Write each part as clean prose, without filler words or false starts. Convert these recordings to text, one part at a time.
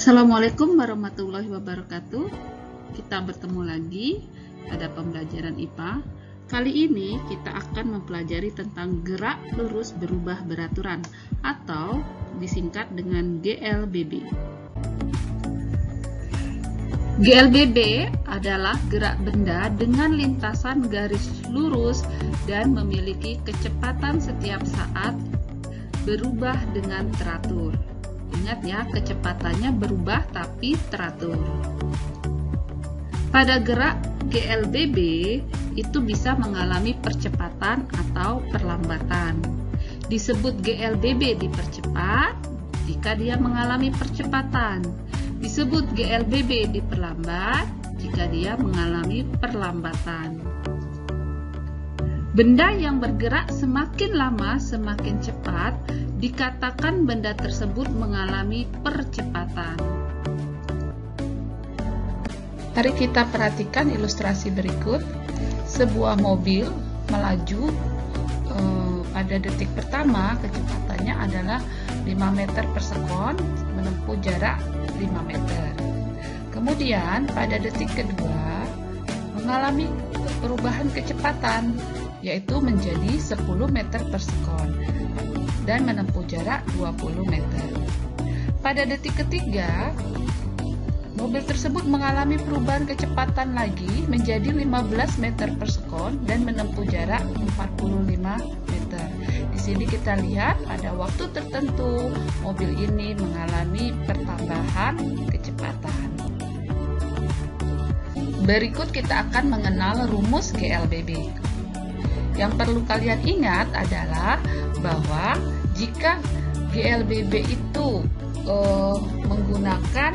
Assalamualaikum warahmatullahi wabarakatuh. Kita bertemu lagi pada pembelajaran IPA. Kali ini kita akan mempelajari tentang gerak lurus berubah beraturan atau disingkat dengan GLBB. GLBB adalah gerak benda dengan lintasan garis lurus dan memiliki kecepatan setiap saat berubah dengan teratur. Ingat ya, kecepatannya berubah tapi teratur. Pada gerak GLBB itu bisa mengalami percepatan atau perlambatan. Disebut GLBB dipercepat jika dia mengalami percepatan. Disebut GLBB diperlambat jika dia mengalami perlambatan. Benda yang bergerak semakin lama semakin cepat dikatakan benda tersebut mengalami percepatan. Mari kita perhatikan ilustrasi berikut. Sebuah mobil melaju pada detik pertama kecepatannya adalah 5 meter per sekon, menempuh jarak 5 meter. Kemudian pada detik kedua mengalami perubahan kecepatan, yaitu menjadi 10 meter per sekon dan menempuh jarak 20 meter. Pada detik ketiga, mobil tersebut mengalami perubahan kecepatan lagi menjadi 15 meter per sekon dan menempuh jarak 45 meter. Di sini kita lihat pada waktu tertentu mobil ini mengalami pertambahan kecepatan. Berikut kita akan mengenal rumus GLBB. Yang perlu kalian ingat adalah bahwa jika GLBB itu menggunakan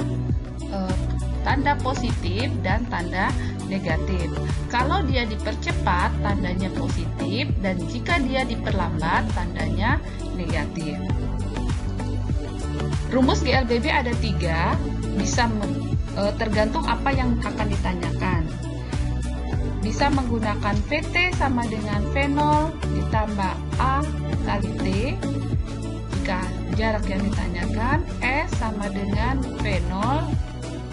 tanda positif dan tanda negatif. Kalau dia dipercepat, tandanya positif, dan jika dia diperlambat, tandanya negatif. Rumus GLBB ada 3, bisa tergantung apa yang akan ditanyakan. Bisa menggunakan VT sama dengan V0 ditambah A kali T. Jika jarak yang ditanyakan, S sama dengan V0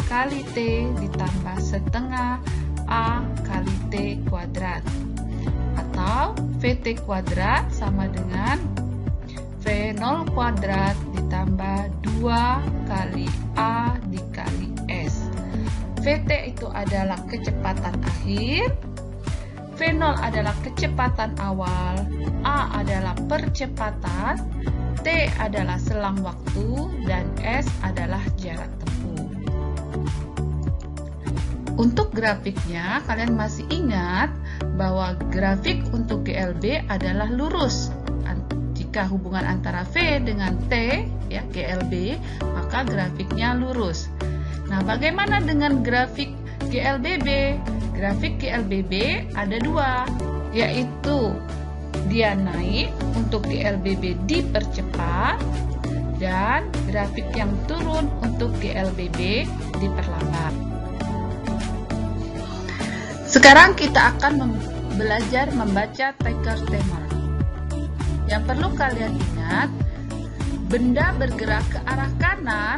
kali T ditambah setengah A kali T kuadrat. Atau VT kuadrat sama dengan V0 kuadrat ditambah 2 kali A dikali S. VT itu adalah kecepatan akhir, V0 adalah kecepatan awal, A adalah percepatan, T adalah selang waktu, dan S adalah jarak tempuh. Untuk grafiknya, kalian masih ingat bahwa grafik untuk GLB adalah lurus. Jika hubungan antara V dengan T, ya GLB, maka grafiknya lurus. Nah, bagaimana dengan grafik GLBB? Grafik GLBB ada 2, yaitu dia naik untuk GLBB dipercepat dan grafik yang turun untuk GLBB diperlambat. Sekarang kita akan belajar membaca Tyker-Temer. Yang perlu kalian ingat, benda bergerak ke arah kanan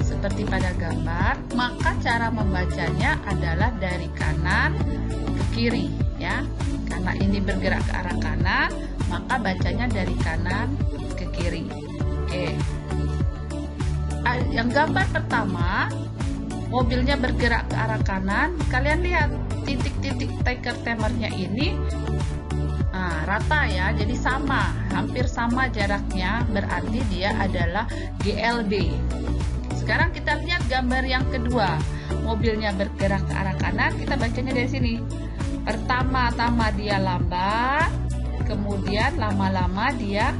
seperti pada gambar, maka cara membacanya adalah dari kanan ke kiri, ya. Karena ini bergerak ke arah kanan, maka bacanya dari kanan ke kiri. Oke. Yang gambar pertama, mobilnya bergerak ke arah kanan. Kalian lihat titik-titik Tyker-Temernya ini rata ya, jadi sama, hampir sama jaraknya, berarti dia adalah GLB. Sekarang kita lihat gambar yang kedua, mobilnya bergerak ke arah kanan, kita bacanya dari sini. Pertama-tama dia lambat, kemudian lama-lama dia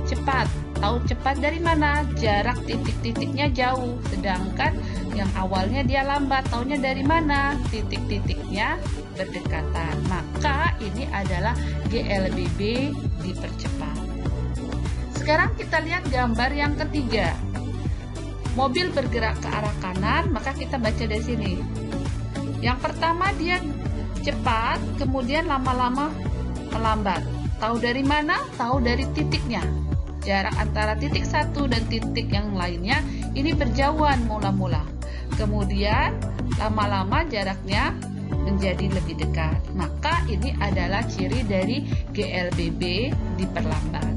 cepat. Tahu cepat dari mana? Jarak titik-titiknya jauh, sedangkan yang awalnya dia lambat, taunya dari mana? Titik-titiknya berdekatan. Maka ini adalah GLBB dipercepat. Sekarang kita lihat gambar yang ketiga. Mobil bergerak ke arah kanan, maka kita baca dari sini. Yang pertama dia cepat, kemudian lama-lama melambat. Tahu dari mana? Tahu dari titiknya. jarak antara titik satu dan titik yang lainnya ini berjauhan mula-mula. Kemudian lama-lama jaraknya menjadi lebih dekat. Maka ini adalah ciri dari GLBB diperlambat.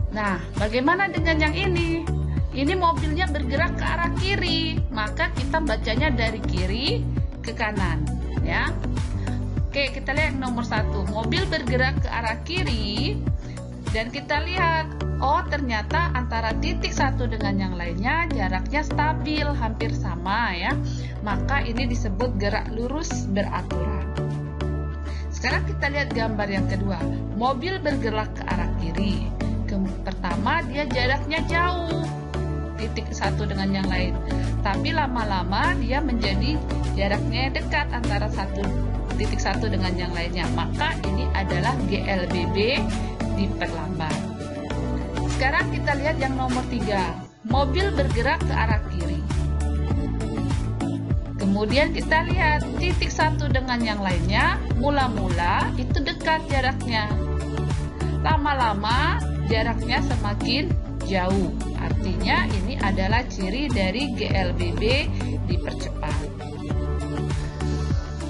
Nah, bagaimana dengan yang ini? Ini mobilnya bergerak ke arah kiri, maka kita bacanya dari kiri ke kanan, ya. Oke, kita lihat yang nomor 1. Mobil bergerak ke arah kiri dan kita lihat, oh ternyata antara titik satu dengan yang lainnya jaraknya stabil, hampir sama ya. Maka ini disebut gerak lurus beraturan. Sekarang kita lihat gambar yang kedua. Mobil bergerak ke arah kiri. Pertama, dia jaraknya jauh, titik satu dengan yang lain. Tapi lama-lama dia menjadi jaraknya dekat antara titik satu dengan yang lainnya. Maka ini adalah GLBB diperlambat. Sekarang kita lihat yang nomor 3. Mobil bergerak ke arah kiri. Kemudian kita lihat titik satu dengan yang lainnya, mula-mula itu dekat jaraknya. Lama-lama jaraknya semakin jauh. Artinya ini adalah ciri dari GLBB dipercepat.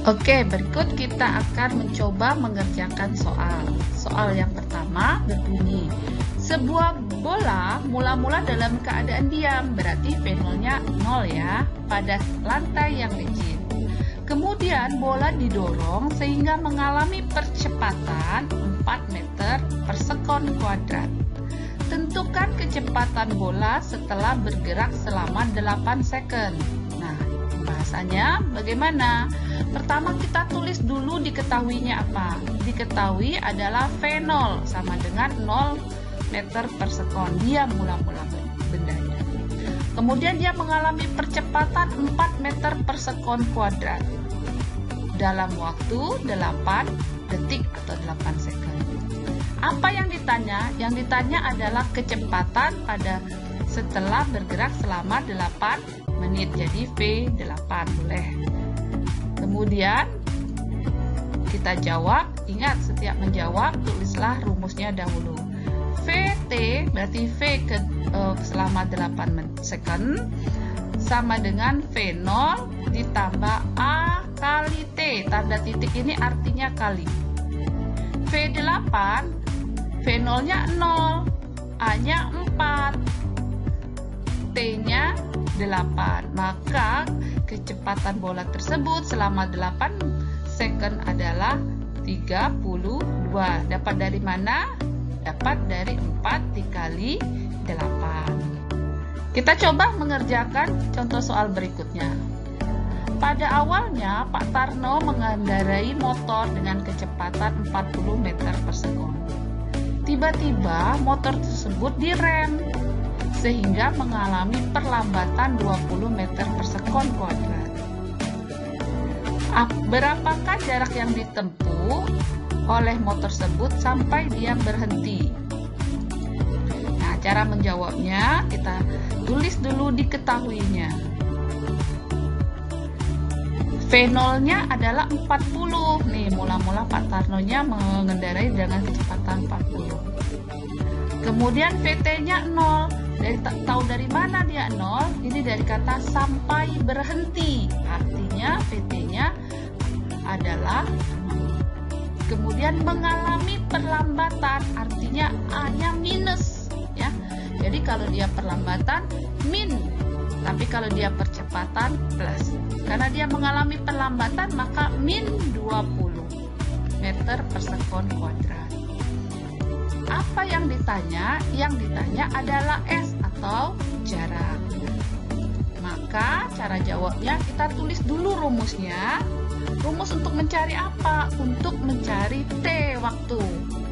Oke, berikut kita akan mencoba mengerjakan soal. Soal yang pertama berbunyi, sebuah bola mula-mula dalam keadaan diam, berarti V0-nya 0 ya, pada lantai yang licin. Kemudian bola didorong sehingga mengalami percepatan 4 meter per sekon kuadrat. Tentukan kecepatan bola setelah bergerak selama 8 second. Nah, bahasanya bagaimana? Pertama kita tulis dulu diketahuinya apa? Diketahui adalah V0 sama dengan 0 meter per sekon. Dia mula-mula bendanya. Kemudian dia mengalami percepatan 4 meter per sekon kuadrat dalam waktu 8 detik atau 8 second. Apa yang ditanya? Yang ditanya adalah kecepatan pada setelah bergerak selama 8 menit. Jadi V8 boleh. Kemudian kita jawab. Ingat, setiap menjawab tulislah rumusnya dahulu. VT berarti V selama 8 second sama dengan V0 ditambah A kali T. Tanda titik ini artinya kali. V8, V0-nya 0, A-nya 4, T-nya 8. Maka kecepatan bola tersebut selama 8 second adalah 32. Dapat dari mana? Dapat dari 4 dikali 8. Kita coba mengerjakan contoh soal berikutnya. Pada awalnya, Pak Tarno mengendarai motor dengan kecepatan 40 meter per sekon. Tiba-tiba motor tersebut direm, sehingga mengalami perlambatan 20 meter per sekon kuadrat. Berapakah jarak yang ditempuh oleh motor tersebut sampai dia berhenti? Nah, cara menjawabnya kita tulis dulu diketahuinya. V0-nya adalah 40. Nih, mula-mula Pak Tarno-nya mengendarai dengan kecepatan 40. Kemudian VT-nya 0. Tahu dari mana dia 0? Ini dari kata sampai berhenti. Artinya VT-nya adalah 0. Kemudian mengalami perlambatan, artinya A-nya minus ya. Jadi kalau dia perlambatan min, tapi kalau dia percepatan plus. Karena dia mengalami perlambatan maka min 20 meter per sekon kuadrat. Apa yang ditanya? Yang ditanya adalah S atau jarak. Maka cara jawabnya kita tulis dulu rumusnya. Rumus untuk mencari apa? Untuk mencari T waktu.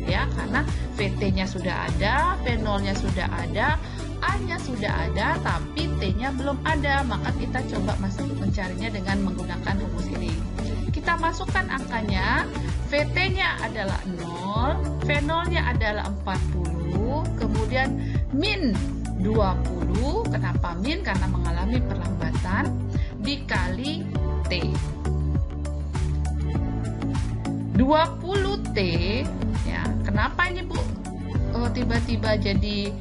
Ya, karena VT-nya sudah ada, V0-nya sudah ada, A-nya sudah ada, tapi T-nya belum ada. Maka kita coba mencarinya dengan menggunakan rumus ini. Kita masukkan angkanya. VT-nya adalah 0, V0-nya adalah 40, kemudian min 20. Kenapa min? Karena mengalami perlambatan, dikali T. 20T, ya. Kenapa ini Bu? kok tiba-tiba jadi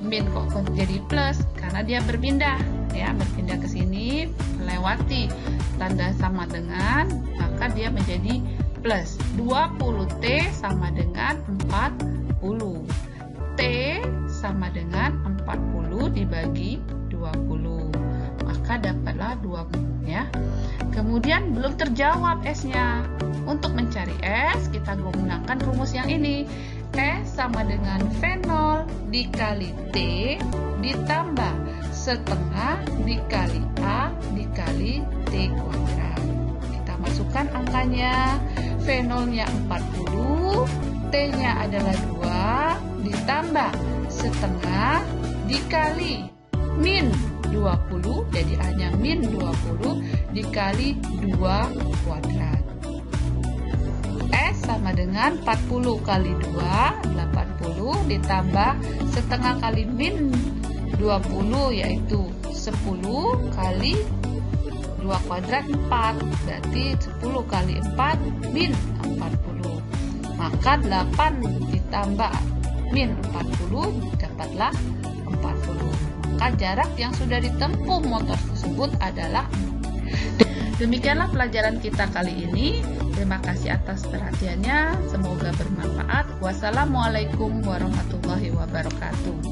min, kok jadi plus? Karena dia berpindah ya, berpindah ke sini melewati tanda sama dengan, maka dia menjadi plus. 20T sama dengan 40. T sama dengan 40 dibagi 20. Maka dapatlah 20 ya. Kemudian belum terjawab S-nya. Untuk mencari S, kita gunakan rumus yang ini. S sama dengan V0 dikali T ditambah setengah dikali A dikali T kuadrat. Kita masukkan angkanya. V0-nya 40, T-nya adalah 2, ditambah setengah dikali min 20, jadi hanya min 20 dikali 2 kuadrat. S sama dengan 40 kali 2, 80, ditambah setengah kali min 20, yaitu 10 kali 2 kuadrat 4, berarti 10 kali 4 min 40. Maka 8 ditambah min 40 dapatlah 40. Maka jarak yang sudah ditempuh motor tersebut adalah. Demikianlah pelajaran kita kali ini. Terima kasih atas perhatiannya. Semoga bermanfaat. Wassalamualaikum warahmatullahi wabarakatuh.